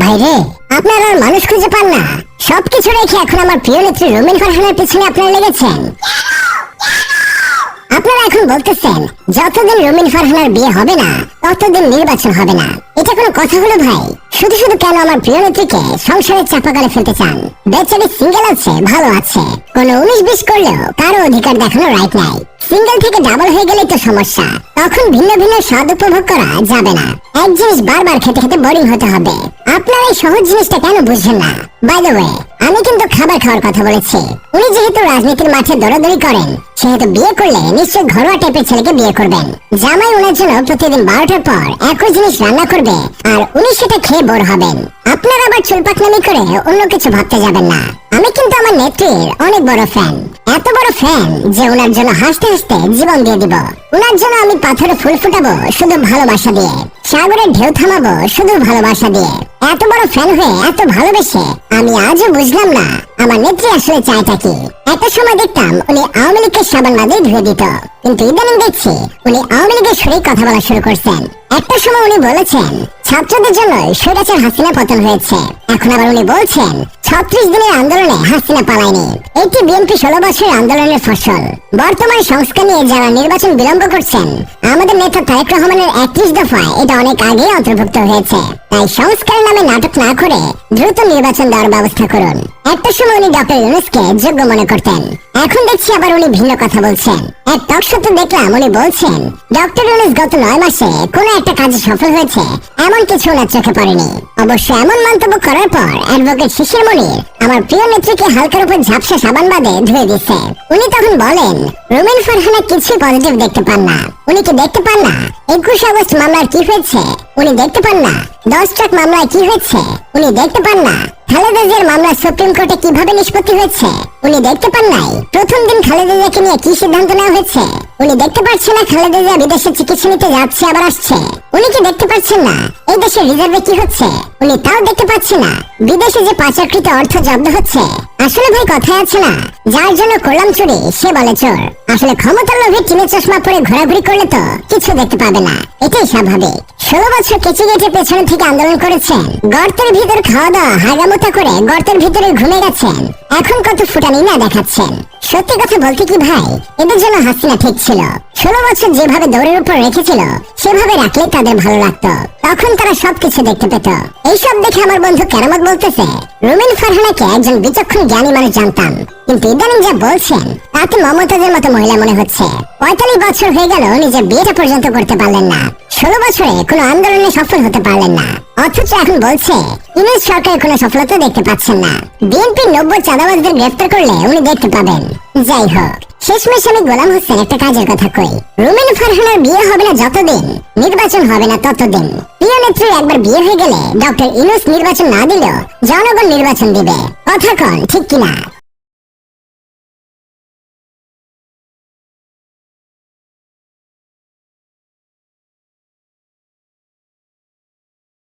ভাইরে, আপনারা আর মানুষ খুঁজে পান না। সবকিছু রেখে এখন আমার প্রিয় নেত্রী রুমিন ফারহানার পিছনে আপনারা লেগেছেন। আপনারা এখন বলতেছেন যতদিন রুমিন ফারহানার বিয়ে হবে না ততদিন নির্বাচন হবে না। এটা কোনো কথা হলো ভাই? শুধু শুধু কেন আমার প্রিয় নেত্রীকে সংসারের চাপাগালে ফেলতে চান? বেচারি সিঙ্গেল আছে, ভালো আছে, কোনো 19-20 করলেও কারো অধিকার দেখানো রাইট নাই। সিঙ্গেল থেকে ডাবল হয়ে গেলেই তো সমস্যা। তখন ভিন্ন ভিন্ন স্বাদ উপভোগ করা যাবে না। এক জিনিস বারবার খেতে খেতে বোরিং হতে হবে। আপনারা এই সহজ জিনিসটা কেন বুঝছেন না? বাই দ্য ওয়ে, আমি কিন্তু খাবার খাওয়ার কথা বলেছি। উনি যেহেতু রাজনীতির মাঠে দৌড়াদৌড়ি করেন, সেহেতু বিয়ে করলে নিশ্চয় ঘরোয়া টাইপের ছেলেকে বিয়ে করবেন। জামাই ওনার জন্য প্রতিদিন 12টার পর একই জিনিস রান্না করবে, আর উনি সেটা খেয়ে বোর হবেন। আপনারা আবার চুলপাকনামি করে অন্য কিছু ভাবতে যাবেন না। আমি কিন্তু আমার নেত্রীর অনেক বড় ফ্যান, এত বড় ফ্যান যে ওনার জন্য হাসতে হাসতে জীবন দিয়ে দিব। ওনার জন্য আমি পাথরে ফুল ফুটাবো শুধু ভালোবাসা দিয়ে, সাগরের ঢেউ থামাবো শুধু ভালোবাসা দিয়ে। এত বড় ফ্যান হয়ে এত ভালোবেসে আমি আজও বুঝলাম না আমার নেত্রী আসলে চায়টা কি। একটা সময় দেখতাম উনি আওয়ামী লীগকে সাবান বাদেই ধুয়ে দিত, কিন্তু ইদানিং দেখছি উনি আওয়ামী লীগের সরেই কথা বলা শুরু করছেন। একটা সময় উনি বলেছেন ছাত্রদের জন্য স্বৈরাচার হাসিনা পতন হয়েছে, এখন আবার উনি বলছেন 36 দিনের আন্দোলনে হাসিনা পালায়নি। এটি বিএনপি 16 বছরের আন্দোলনের ফসল। বর্তমান সংস্কার নিয়ে যারা নির্বাচন বিলম্ব করছেন, আমাদের নেতা তারেক রহমানের 31 দফায় এটা অনেক আগে অন্তর্ভুক্ত হয়েছে। তাই সংস্কারের নামে নাটক না করে দ্রুত নির্বাচন দেওয়ার ব্যবস্থা করুন। একটা সময় উনি ডক্টর ইউনূসকে যোগ্য মনে করতেন, এখন দেখছি আবার উনি ভিন্ন কথা বলছেন। এক টক শোতে দেখলাম উনি বলছেন ডক্টর ইউনূস গত 9 মাসে কোন একটা কাজে সফল হয়েছে এমন কিছু ওনার চোখে পড়েনি। অবশ্য এমন মন্তব্য করার পর অ্যাডভোকেট শিশির মনির আমার প্রিয় নেত্রীকে হালকার উপর ঝাপসা সাবান বাদে ধুয়ে দিচ্ছে। উনি তখন বলেন রুমিন ফারহানা কিছুই পজিটিভ দেখতে পান না। উনি কি দেখতে পান না 21 আগস্ট মামলার কি হয়েছে? উনি দেখতে পান না 10 ট্রাক মামলায় কি হয়েছে? উনি দেখতে পান না খালেদা জিয়ার মামলা সুপ্রিম কোর্টে কিভাবে নিষ্পত্তি হয়েছে? উনি দেখতে পান নাই প্রথম দিন খালেদা জিয়াকে নিয়ে কি সিদ্ধান্ত নেওয়া হয়েছে? উনি দেখতে পাচ্ছেন না খালেদা জিয়া বিদেশে চিকিৎসা নিতে যাচ্ছে আবার আসছে? উনি কি দেখতে পাচ্ছেন না এই দেশের রিজার্ভে কি হচ্ছে? উনি তাও দেখতে পাচ্ছেন না বিদেশে যে পাচারকৃত অর্থ জব্দ হচ্ছে? আসলে ভাই কথায় আছে না, যার জন্য করলাম চুরি সে বলে চোর। আসলে ক্ষমতার লোভে টিনের চশমা পরে ঘোরাঘুরি করলে তো কিছু দেখতে পাবে না, এটাই স্বাভাবিক। 16 বছর কেচি গেটে পেছনে থেকে আন্দোলন করেছেন, গর্তের ভিতর খাওয়া দাওয়া হাগামোতা করে গর্তের ভিতরে ঘুমে গেছেন, এখন কত ফুটানি না দেখাচ্ছেন। সত্যি কথা বলতে কি ভাই, এদের জন্য হাসিনা ঠিক ছিল। 16 বছর যেভাবে দৌড়ের উপর রেখেছিল সেভাবে রাখলে তাদের ভালো লাগতো, তখন তারা সবকিছু দেখতে পেত। এইসব দেখে আমার বন্ধু কেরামত বলতেছে রুমিন ফারহানাকে একজন বিচক্ষণ জ্ঞানী মানুষ জানতাম, কিন্তু ইদানিং যা বলছেন তাতে মমতাজের মতো মহিলা মনে হচ্ছে। 45 বছর হয়ে গেল নিজের বিয়েটা পর্যন্ত করতে পারলেন না, 16 বছরে কোনো আন্দোলনে সফল হতে পারলেন না, অথচ এখন বলছে ইউনূস সরকারের কোনো সফলতা দেখতে পাচ্ছেন না। বিএনপি 90 চাঁদাবাজদের গ্রেফতার করলে উনি দেখতে পাবেন। যাই হোক, শেষমেশ আমি গোলাম হোসেন একটা কাজের কথা কই, রুমিন ফারহানার বিয়ে হবে না যতদিন, নির্বাচন হবে না ততদিন। প্রিয় নেত্রীর একবার বিয়ে হয়ে গেলে ডক্টর ইউনূস নির্বাচন না দিলেও জনগণ নির্বাচন দিবে। কথা কন ঠিক কিনা?